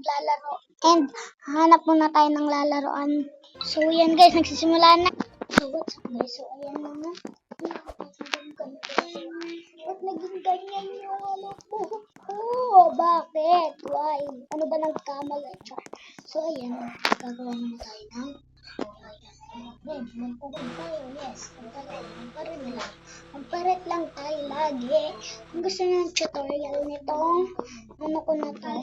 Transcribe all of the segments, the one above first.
lalaro. And hanap muna tayo ng lalaroan. So yan guys, nagsisimula na. So what's up guys? So ayan na nga. Ba't naging ganyan yung ano ko? Oh, bakit? Why? Ano ba nagkamali? So ayan, gagawa muna tayo ng magpugod tayo, yes. Magparet lang. Magparet lang tayo lagi. Kung gusto nyo ng tutorial nitong ano ko na to.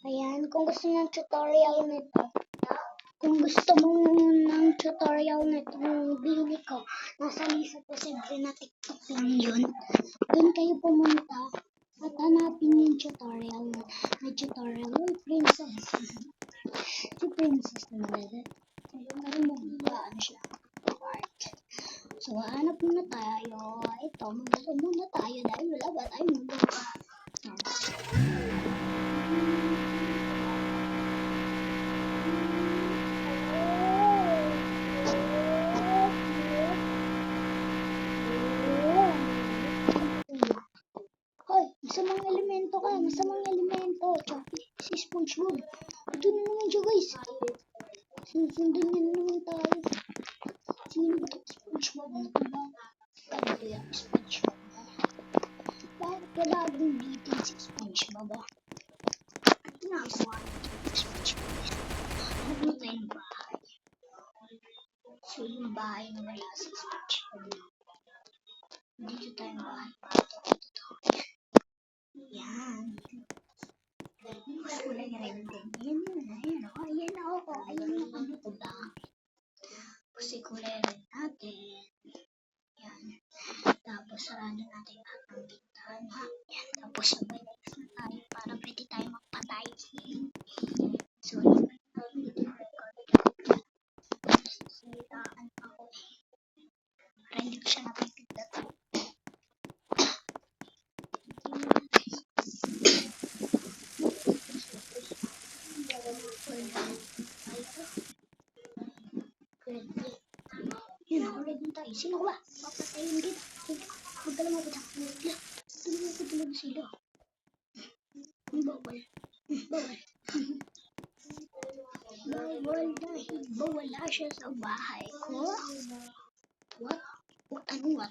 Ayan, kung gusto nyo ng tutorial nito. Kung gusto mo ng tutorial nitong bini ko, nasa lisa po siyempre na TikTok lang yun. Doon kayo pumunta at hanapin yung tutorial na tutorial ng princess. Si princess na nalala. Ano siya? Part. So, hanap muna tayo. Ito, magdala muna tayo dahil wala ba tayo magawa. Hoy, masamang elemento ka. Masamang elemento. Chocolate. Si SpongeBob. Ito na naman siya guys. Susundan niya na naman tayo. Sino ba ito? SpongeBob na ito ba? Ano yan? SpongeBob na. Bakit ka laging bitin si SpongeBob ba? Ginagawa niya SpongeBob. Ano ba tayong bahay? So yung bahay na wala si SpongeBob. Dito tayong bahay. Yan. Wala niya rin din. Ayan ako. Ayan na kami ito ba? Sigurado natin. Yan. Tapos sarado natin lahat ng bintana. Yan. Tapos sabay next na tayo para pwede tayo magpatay. So, yun na yung record. Siraan ako eh. Para hindi ko siya napipigdat. Yun ako rin tayo. Sino ko ba? Papatayin kita. Huwag ka lang mabata. Tulungan ko tulog sila. Bawal. Bawal dahil bawala siya sa bahay ko. What? Ano ba?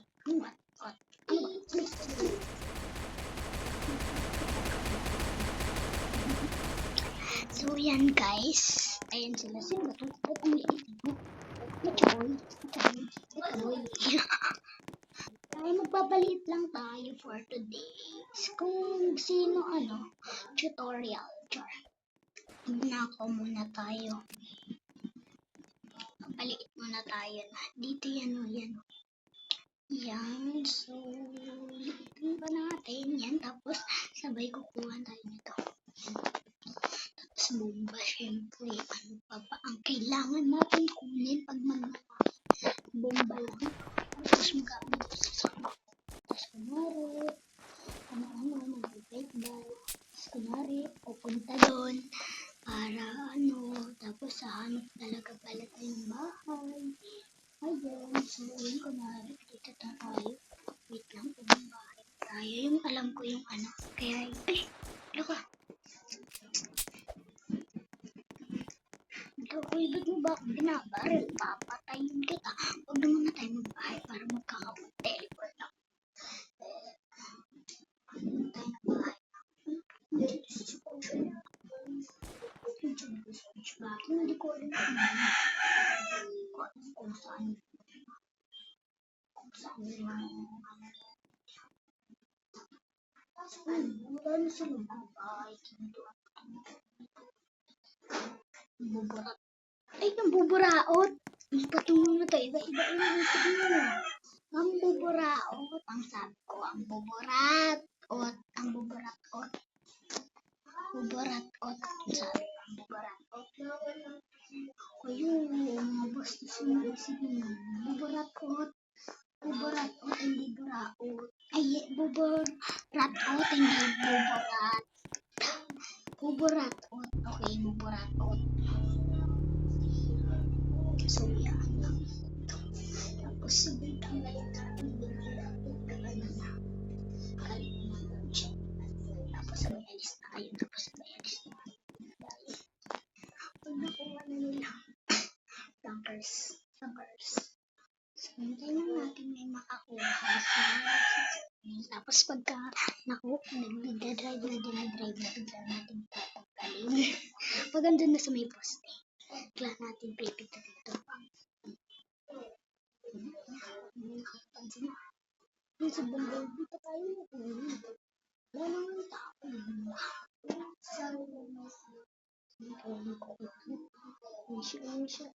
So yan guys. Ayan sila. Sino ba ito? Ang liit mo. Machoy. Ay, magpapalit lang tayo for today. Kung sino tutorial. Nako muna tayo. Papaliit muna tayo na. Dito yan. Yan. So, liitin pa natin yan. Tapos, sabay kukuha tayo nito. Tapos, bomba. Siyempre, ano pa ba ang kailangan natin kunin pag bomba lang. Tapos, magamit sa tapos, kunwari, mag-baseball. Tapos, kunwari, pupunta doon para tapos hanap talaga pala tayong bahay. Ayun, so yun kunwari, dito tayo. Wait lang, kung bahay tayo. Yung alam ko yung kaya, ay, laka. Uy, ba't mo ba akong binabaril? Papatayin kita. Huwag naman na tayo magbahay para magkakapag-teleport lang. Tayo na bahay. Hindi ko alam kung saan wala na sila bahay. Buburat. Ay, yung buburaot. Mas patungo na tayo. Iba-iba yung sabihin mo. Ang buburaot. Ang sabi ko, ang buburatot. Ang buburatot. Buburatot. Ang sabi ko, ang buburatot. Ayun, mga basta sinasabi mo. Buburatot. Buburatot, hindi buraot. Ay, buburatot, hindi buburat. Buburatot. Okay, buburatot. So, yan. Tapos, sabay tanggalin natin. Tapos, sabay alis na kayo. Tapos, sabay alis na. Sa cars. So, hintayin lang natin may makakuha. Tapos pagka nagdadrive na bigla natin tatanggalin. Pag andun na sa may poste, bigla natin pipita dito. Nakapansin na. Yung sa bundol, dito tayo wala naman tao. Sa siya.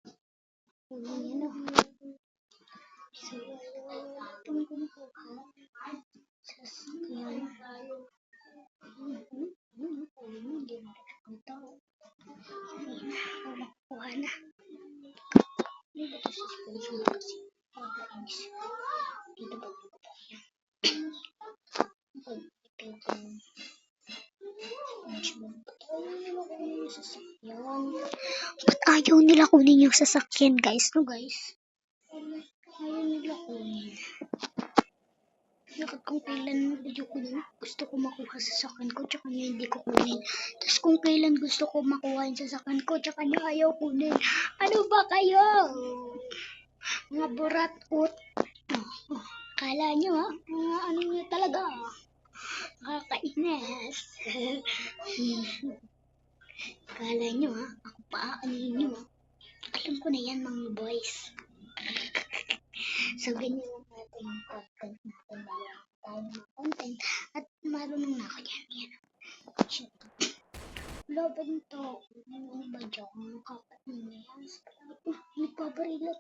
Yan na. So, itong kumukuha. Sasakyan. Hindi na ang tao. Makukuha na. Hindi ba ito sa suspension kasi? Pagkainis. Dito ba ito tayo? Ba't ayaw nila kunin yung sasakyan, guys? No, guys? Ayaw nila kunin. Kung kailan gusto ko makuha sa sasakyan ko, tsaka nyo hindi ko kunin. Tapos kung kailan gusto ko makuha yung sasakyan ko, tsaka nyo ayaw kunin. Ano ba kayo? Mga burat-ut. Kala nyo, ha? Ano nyo talaga? Nakakainis. Kala nyo, ha? Ako pa, ano nyo, ha? Alam ko na yan, mga boys. So, ganyan lang natin yung content natin. Balang tayo ng content. At marunong na ako yan. Yan. Wala ba nito? Ano ba dyan? Nakakainis. Nagpaparilan.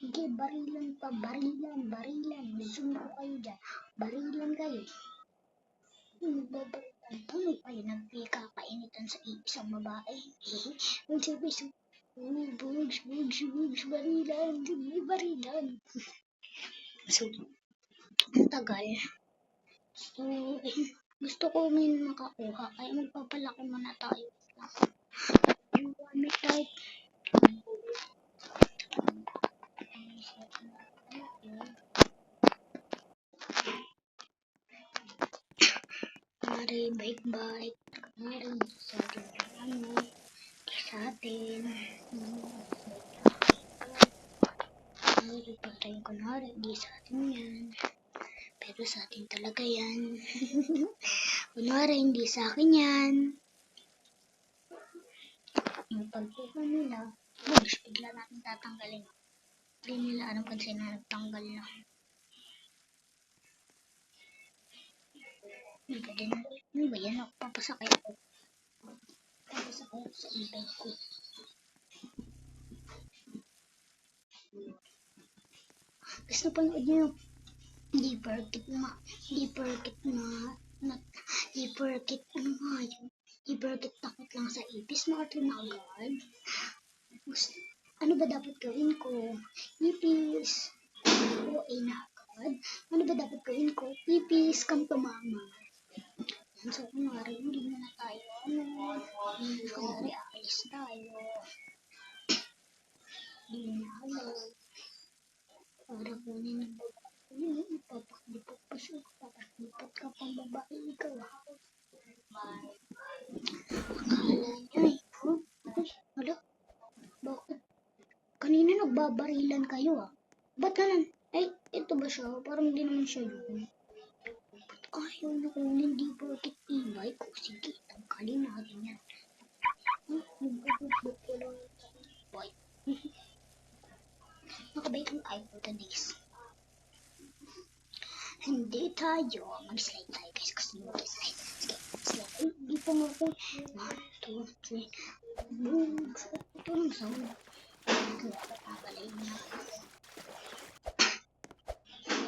Hindi, barilan. Zoom ko kayo dyan. Barilan kayo. Nagbabarilan. Ano kayo? Nagkakainitan sa isang babae. Magsabi, bugs, barilan. So, ang tagal. So, gusto ko may makakuha. Kaya magpapalaki muna tayo. You want me type? Kumari, bike. Kumari, sa atin. Kunwari, di sa atin yan. Pero sa atin talaga yan. Kunwari, hindi sa akin yan. Yung pagkuha nila, bigla natin tatanggalin. Hindi nila alam kung sino nagtanggal na. Ano ba yan? Papasakay ako. Papasakay ako sa e-bike ko. Gusto panood nyo yung di porkit takot lang sa ipis, makatun na agad. Ano ba dapat gawin ko? Ipis, OA na agad. Ano ba dapat gawin ko? Ipis, come to mama. So, kunwari, hindi na tayo. Kunwari, aalis tayo. Hindi na agad. Para kunin ng babae. Papaklipot pa siya. Papaklipot ka pang babae. Ikaw, ha? Akala niya, eh. Wala. Bakit? Kanina nagbabarilan kayo, ah. Ba't naman? Ay, ito ba siya? Parang hindi naman siya yun. Ba't ayaw na kunin? Di porkit e-bike ko? Sige, tangkalin natin yan. Nagbabot ko lang yung e-bike. Nakabay ang iPhone today's. Hindi tayo. Mag-slide tayo, guys. Kasi mag-slide. Sige, slide. Ay, di pa nga ako. 1, 2, 3. Boom. Ito lang sound. Nakabalay na.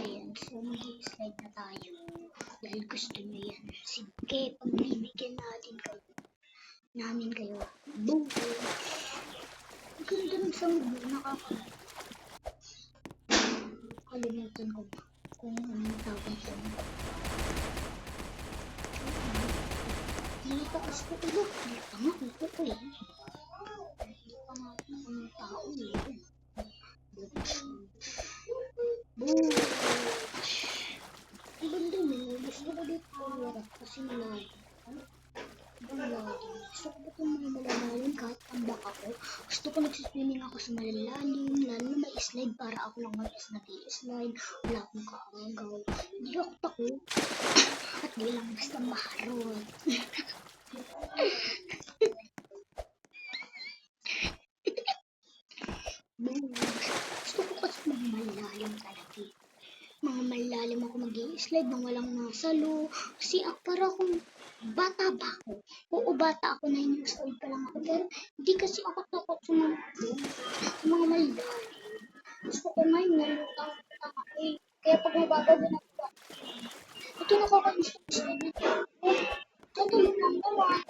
Ayan. So, mag-slide na tayo. Dahil gusto nyo yan. Sige, pagbibigyan namin kayo. Boom. Ang ganda ng sound mo. Kalimutan ko ba kung anong tawag ko. Nilitaas ko ulo. Hindi pa nga ulo ko eh. Hindi pa nga anong tao eh. Boom. Ang ganda mo. Gusto ko dito pumarap kasi malagin. Gusto ko ba itong mga malalalim kahit ambak ako. Gusto ko nagsiswimming ako sa malalalim, lalo na may slide para ako lang nag-slide. Wala akong kaagaw. Hindi ako takot. At di lang basta maharot. Gusto ko kasi mga malalim talaga. Mga malalim ako mag-i-slide nang walang nasalo. Kasi para akong bata ba ako? Oo, bata ako, 9 years old pa lang ako. Pero hindi kasi ako takot sa mga malalim. Gusto ko ngayon nalutang ako eh. Kaya pag mababaw din ako ba? Ito nakaka-slide na ito. Tatulog lang naman.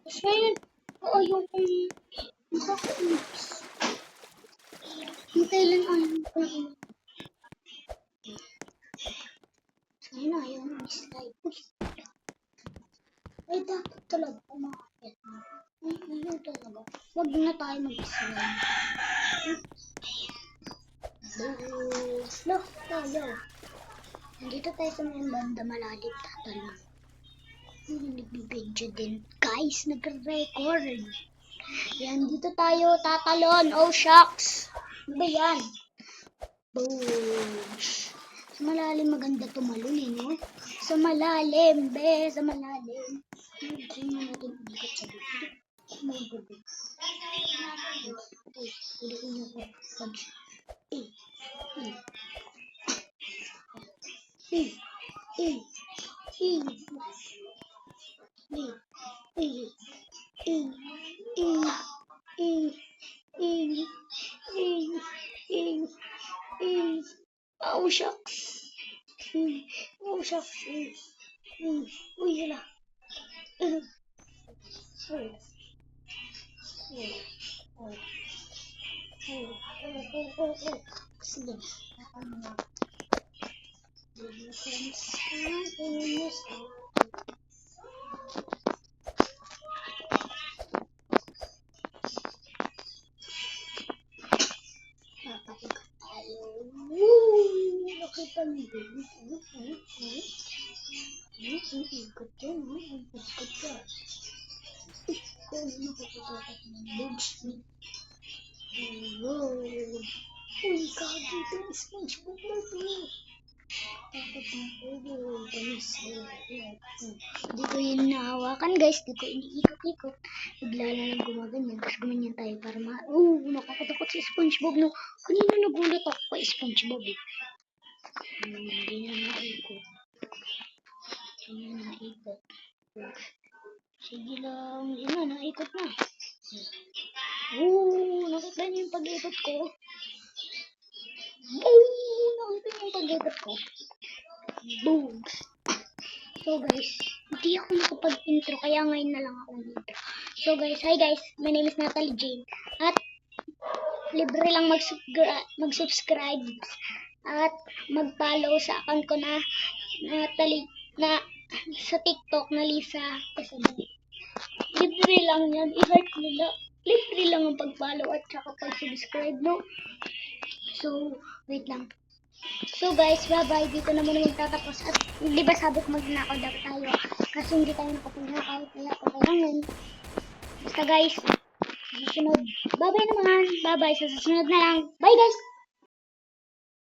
Tapos ngayon, oo, yung nakaka-inis. Yung kailan ayaw ko na ngayon ayaw na slide. Ay, dapat talaga umakit na. Ay, ayaw talaga. Huwag na tayo mag-slide. Look, tayo. Nandito tayo sa mga banda malalim tatalon. Nagbibidyo din. Guys, nag-record. Yan, dito tayo tatalon. Oh, shucks. Ano ba yan? Boom. Sa malalim maganda tumalon eh, no? Sa malalim, be. Sa malalim. Tingnan natin ulit sa dito. Mga gabi. Ulitin niyo ko. Oh, shucks. Oh, shucks. Uy, hala. Sige. Nakita niyo ikot yan, ikot yan. Kung nakapatakat ng bugs me. Uy, kagi ito, SpongeBob na ito. Takot na ulo, panis. Hindi ko yun nahawakan guys, di ko iniikot-ikot. Bigla na lang gumaganyan, tapos gumanyan tayo para nakakatakot si SpongeBob, no? Kanina nagulat ako kay SpongeBob, eh. Hindi na naikot. Sige lang, yun na, naikot na. Nakita niyo yung pag-ikot ko? Nakita niyo yung pag-ikot ko? Boom! So guys, hindi ako nakapag-intro, kaya ngayon na lang ako nag-intro. So guys, hi guys, my name is Natalie Jane. At libre lang mag-subscribe at mag-follow sa account ko na Natalie, na sa TikTok na Lisa. Libre lang yan, i-heart nila. Libre lang ang pag-follow at saka pag-subscribe, no? So, wait lang. So guys, bye-bye. Dito na muna magtatapos. At di ba sabi ko magnakaw dapat tayo? Kasi hindi tayo nakapagnakaw. Kaya ako kailangan. Basta guys, susunod. Bye-bye naman. Bye-bye. Sa susunod na lang. Bye guys!